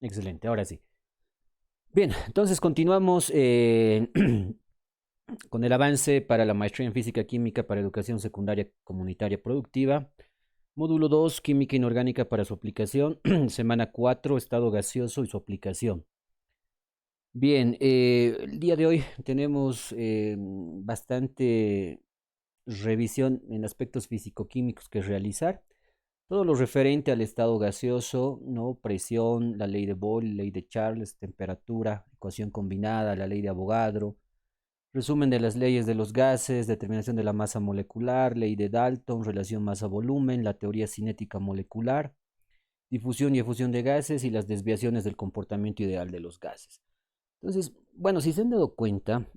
Excelente, ahora sí. Bien, entonces continuamos con el avance para la maestría en física química para educación secundaria comunitaria productiva. Módulo 2, química inorgánica para su aplicación. Semana 4, estado gaseoso y su aplicación. Bien, el día de hoy tenemos bastante revisión en aspectos físico-químicos que realizar. Todo lo referente al estado gaseoso, ¿no? Presión, la ley de Boyle, ley de Charles, temperatura, ecuación combinada, la ley de Avogadro, resumen de las leyes de los gases, determinación de la masa molecular, ley de Dalton, relación masa-volumen, la teoría cinética molecular, difusión y efusión de gases y las desviaciones del comportamiento ideal de los gases. Entonces, bueno, si se han dado cuenta,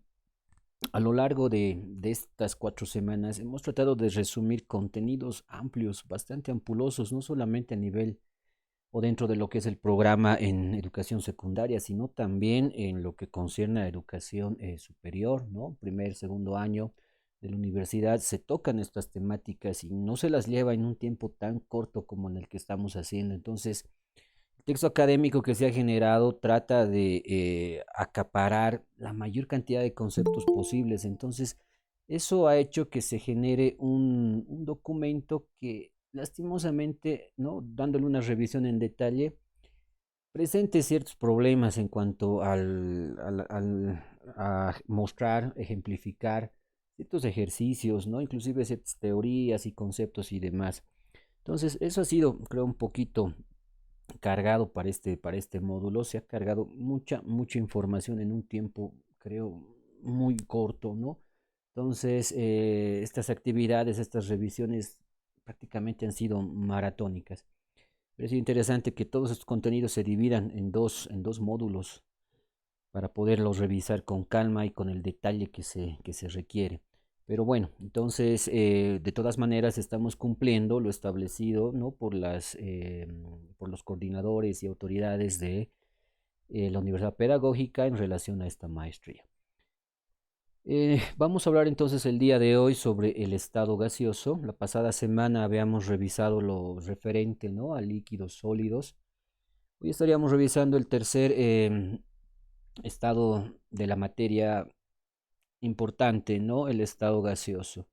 a lo largo de estas 4 semanas hemos tratado de resumir contenidos amplios, bastante ampulosos, no solamente a nivel o dentro de lo que es el programa en educación secundaria, sino también en lo que concierne a educación superior, ¿no? Primer, segundo año de la universidad se tocan estas temáticas y no se las lleva en un tiempo tan corto como en el que estamos haciendo. Entonces, el texto académico que se ha generado trata de acaparar la mayor cantidad de conceptos posibles. Entonces, eso ha hecho que se genere un documento que lastimosamente, ¿no? Dándole una revisión en detalle, presente ciertos problemas en cuanto a mostrar, ejemplificar ciertos ejercicios, ¿no? Inclusive ciertas teorías y conceptos y demás. Entonces, eso ha sido, creo, un poquito cargado para este módulo. Se ha cargado mucha información en un tiempo, creo, muy corto, ¿no? Entonces, estas actividades, estas revisiones prácticamente han sido maratónicas. Pero es interesante que todos estos contenidos se dividan en dos módulos para poderlos revisar con calma y con el detalle que se requiere. Pero bueno, entonces, de todas maneras estamos cumpliendo lo establecido, ¿no? por los coordinadores y autoridades de la Universidad Pedagógica en relación a esta maestría. Vamos a hablar entonces el día de hoy sobre el estado gaseoso. La pasada semana habíamos revisado lo referente, ¿no? A líquidos sólidos. Hoy estaríamos revisando el tercer estado de la materia importante, ¿no? El estado gaseoso.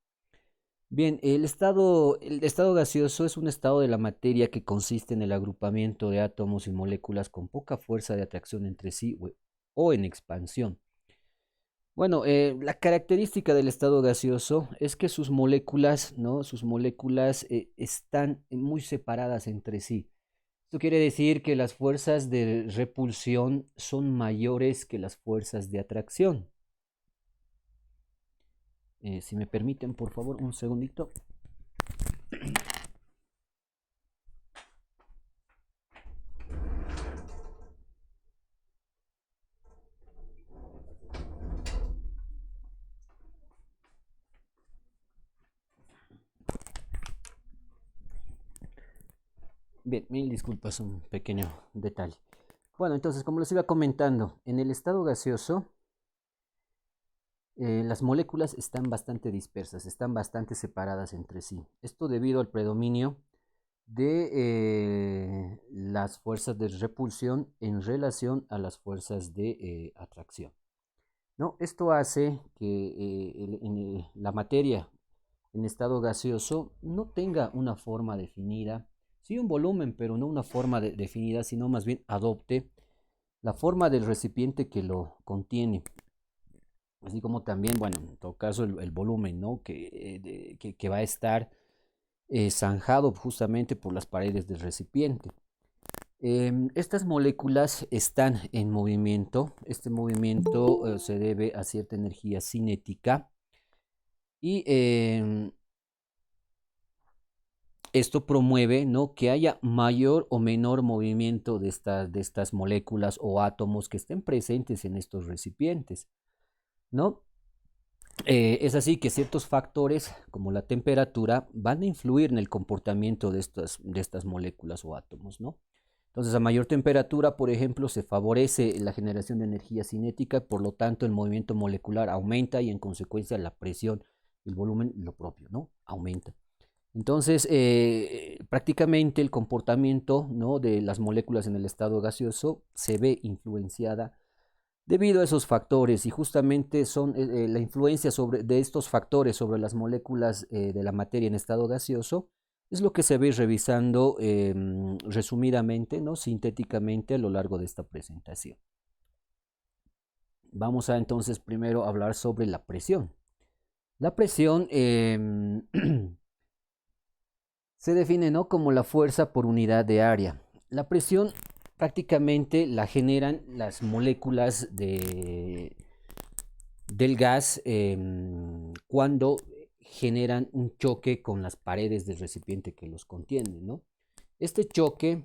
Bien, el estado gaseoso es un estado de la materia que consiste en el agrupamiento de átomos y moléculas con poca fuerza de atracción entre sí o en expansión. Bueno, la característica del estado gaseoso es que sus moléculas, ¿no? Sus moléculas están muy separadas entre sí. Esto quiere decir que las fuerzas de repulsión son mayores que las fuerzas de atracción. Si me permiten, por favor, un segundito. Bien, mil disculpas, un pequeño detalle. Bueno, entonces, como les iba comentando, en el estado gaseoso, las moléculas están bastante dispersas, están bastante separadas entre sí. Esto debido al predominio de las fuerzas de repulsión en relación a las fuerzas de atracción, ¿no? Esto hace que la materia en estado gaseoso no tenga una forma definida, sí un volumen, pero no una forma definida, sino más bien adopte la forma del recipiente que lo contiene, así como también, bueno, en todo caso el volumen, ¿no? Que va a estar zanjado justamente por las paredes del recipiente. Estas moléculas están en movimiento. Este movimiento se debe a cierta energía cinética y esto promueve, ¿no? Que haya mayor o menor movimiento de estas moléculas o átomos que estén presentes en estos recipientes, ¿no? Es así que ciertos factores como la temperatura van a influir en el comportamiento de estas moléculas o átomos, ¿no? Entonces, a mayor temperatura, por ejemplo, se favorece la generación de energía cinética, por lo tanto, el movimiento molecular aumenta y en consecuencia la presión, el volumen, lo propio, ¿no? Aumenta. Entonces, prácticamente el comportamiento, ¿no?, de las moléculas en el estado gaseoso se ve influenciada debido a esos factores y justamente son la influencia de estos factores sobre las moléculas de la materia en estado gaseoso es lo que se ve revisando resumidamente, ¿no?, sintéticamente a lo largo de esta presentación. Vamos a entonces primero hablar sobre la presión. La presión se define, ¿no?, como la fuerza por unidad de área. La presión prácticamente la generan las moléculas del gas cuando generan un choque con las paredes del recipiente que los contiene, ¿no? Este choque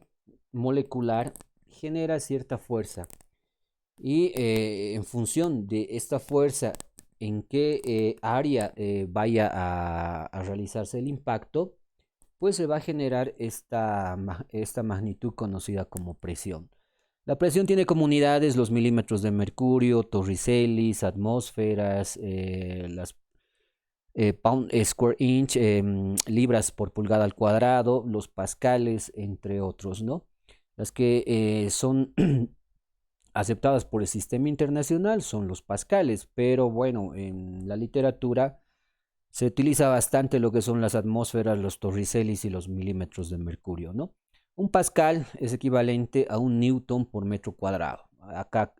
molecular genera cierta fuerza y en función de esta fuerza en qué área vaya a realizarse el impacto, pues se va a generar esta magnitud conocida como presión. La presión tiene como unidades los milímetros de mercurio, torricelis, atmósferas, las pound square inch, libras por pulgada al cuadrado, los pascales, entre otros, ¿no? Las que son aceptadas por el sistema internacional son los pascales, pero bueno, en la literatura se utiliza bastante lo que son las atmósferas, los torricelis y los milímetros de mercurio, ¿no? Un pascal es equivalente a un newton por metro cuadrado. Acá,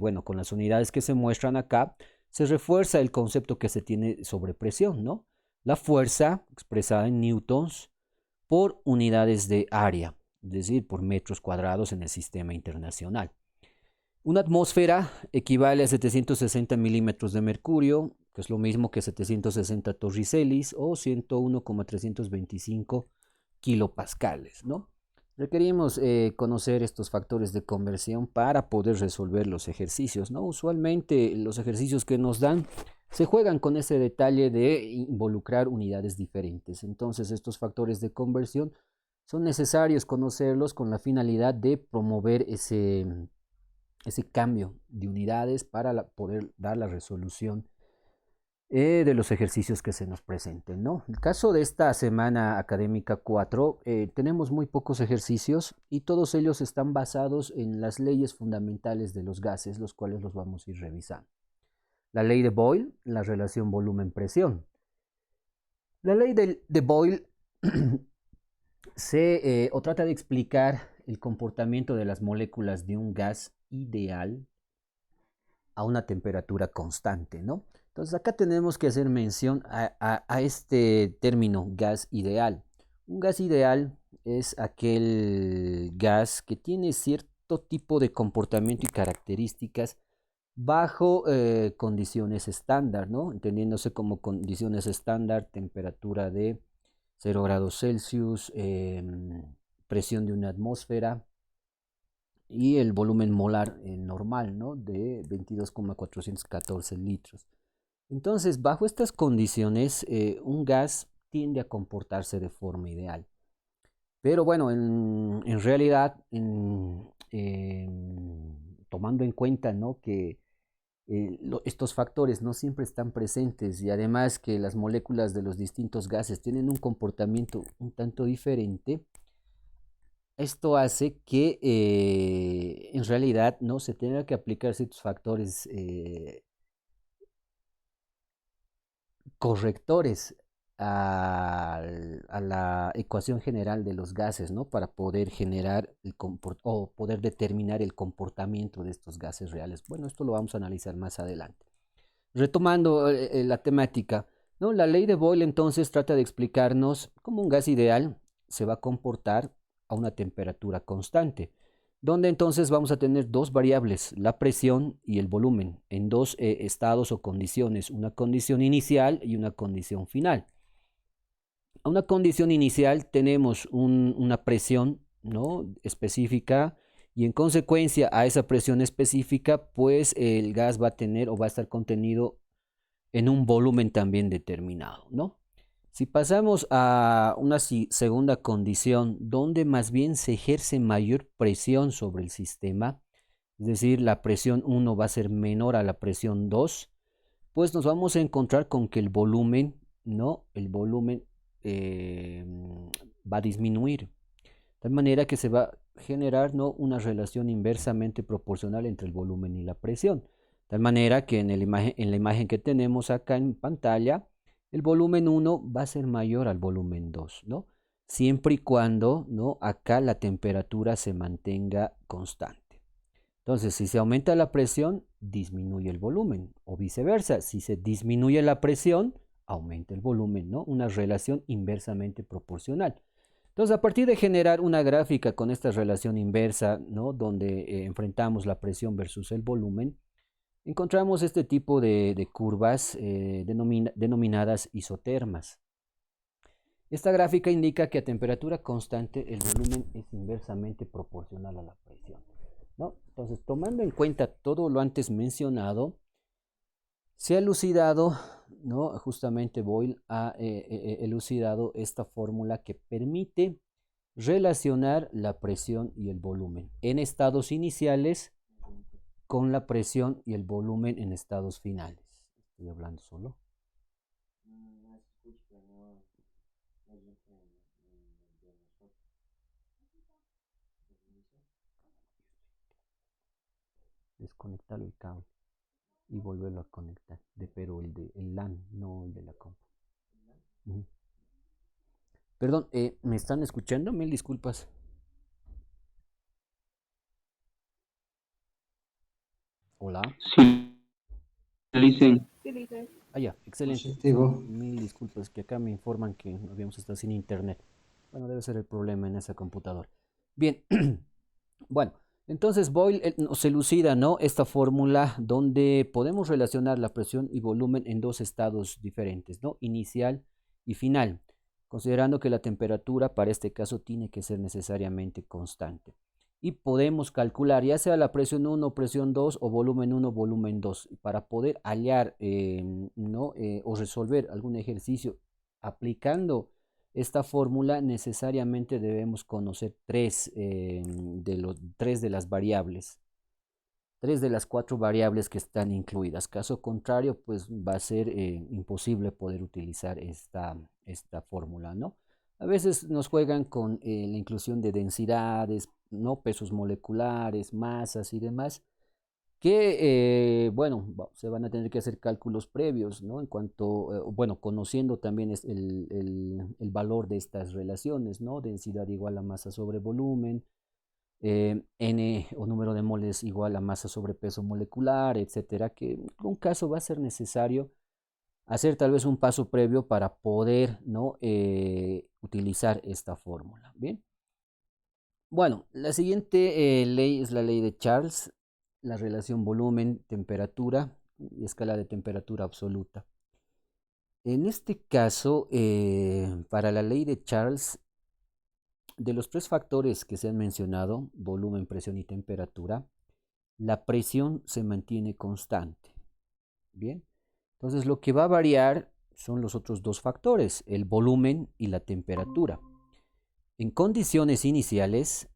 bueno, con las unidades que se muestran acá, se refuerza el concepto que se tiene sobre presión, ¿no? La fuerza expresada en newtons por unidades de área, es decir, por metros cuadrados en el sistema internacional. Una atmósfera equivale a 760 milímetros de mercurio, que es lo mismo que 760 torricelis o 101,325 kilopascales, ¿no? Requerimos conocer estos factores de conversión para poder resolver los ejercicios, ¿no? Usualmente los ejercicios que nos dan se juegan con ese detalle de involucrar unidades diferentes. Entonces estos factores de conversión son necesarios conocerlos con la finalidad de promover ese cambio de unidades para poder dar la resolución de los ejercicios que se nos presenten, ¿no? En el caso de esta semana académica 4, tenemos muy pocos ejercicios y todos ellos están basados en las leyes fundamentales de los gases, los cuales los vamos a ir revisando. La ley de Boyle, la relación volumen-presión. La ley de Boyle o trata de explicar el comportamiento de las moléculas de un gas ideal a una temperatura constante, ¿no? Entonces acá tenemos que hacer mención a este término gas ideal. Un gas ideal es aquel gas que tiene cierto tipo de comportamiento y características bajo condiciones estándar, ¿no? Entendiéndose como condiciones estándar, temperatura de 0 grados Celsius, presión de una atmósfera, y el volumen molar normal, ¿no?, de 22,414 litros. Entonces, bajo estas condiciones, un gas tiende a comportarse de forma ideal. Pero bueno, en realidad, tomando en cuenta, ¿no?, que estos factores no siempre están presentes y además que las moléculas de los distintos gases tienen un comportamiento un tanto diferente, esto hace que en realidad no se tenga que aplicar ciertos factores correctores a la ecuación general de los gases, ¿no? Para poder generar o poder determinar el comportamiento de estos gases reales. Bueno, esto lo vamos a analizar más adelante. Retomando la temática, ¿no? La ley de Boyle entonces trata de explicarnos cómo un gas ideal se va a comportar a una temperatura constante, donde entonces vamos a tener dos variables, la presión y el volumen, en dos estados o condiciones, una condición inicial y una condición final. A una condición inicial tenemos una presión, ¿no?, específica, y en consecuencia a esa presión específica, pues el gas va a tener o va a estar contenido en un volumen también determinado, ¿no? Si pasamos a una segunda condición donde más bien se ejerce mayor presión sobre el sistema, es decir, la presión 1 va a ser menor a la presión 2, pues nos vamos a encontrar con que el volumen, ¿no?, el volumen va a disminuir. De tal manera que se va a generar, ¿no?, una relación inversamente proporcional entre el volumen y la presión. De tal manera que en la imagen que tenemos acá en pantalla, el volumen 1 va a ser mayor al volumen 2, ¿no? Siempre y cuando, ¿no?, acá la temperatura se mantenga constante. Entonces, si se aumenta la presión, disminuye el volumen, o viceversa. Si se disminuye la presión, aumenta el volumen, ¿no? Una relación inversamente proporcional. Entonces, a partir de generar una gráfica con esta relación inversa, ¿no?, donde enfrentamos la presión versus el volumen, encontramos este tipo de curvas denominadas isotermas. Esta gráfica indica que a temperatura constante el volumen es inversamente proporcional a la presión, ¿no? Entonces, tomando en cuenta todo lo antes mencionado, se ha elucidado, ¿no? Justamente Boyle ha elucidado esta fórmula que permite relacionar la presión y el volumen en estados iniciales con la presión y el volumen en estados finales. Estoy hablando solo. Desconectar el cable y volverlo a conectar, pero el LAN, no el de la compu. Ujú. Perdón, ¿me están escuchando? Mil disculpas. Hola. Sí, dicen. Ah, ya, excelente. Positivo. Mil disculpas, que acá me informan que habíamos estado sin internet. Bueno, debe ser el problema en esa computadora. Bien, bueno, entonces Boyle nos elucida, ¿no?, esta fórmula donde podemos relacionar la presión y volumen en dos estados diferentes, ¿no?, inicial y final, considerando que la temperatura para este caso tiene que ser necesariamente constante. Y podemos calcular ya sea la presión 1, presión 2 o volumen 1, volumen 2, para poder hallar, ¿no?, o resolver algún ejercicio aplicando esta fórmula. Necesariamente debemos conocer tres de las variables, tres de las cuatro variables que están incluidas. Caso contrario, pues va a ser imposible poder utilizar esta fórmula, ¿no? A veces nos juegan con la inclusión de densidades, ¿no?, pesos moleculares, masas y demás, que, bueno, se van a tener que hacer cálculos previos, ¿no? En cuanto, bueno, conociendo también el valor de estas relaciones, ¿no? Densidad igual a masa sobre volumen, N o número de moles igual a masa sobre peso molecular, etcétera, que en un caso va a ser necesario hacer tal vez un paso previo para poder, ¿no?, utilizar esta fórmula. Bien. Bueno, la siguiente ley es la ley de Charles, la relación volumen-temperatura y escala de temperatura absoluta. En este caso, para la ley de Charles, de los tres factores que se han mencionado, volumen, presión y temperatura, la presión se mantiene constante. Bien, entonces lo que va a variar son los otros dos factores, el volumen y la temperatura. En condiciones iniciales,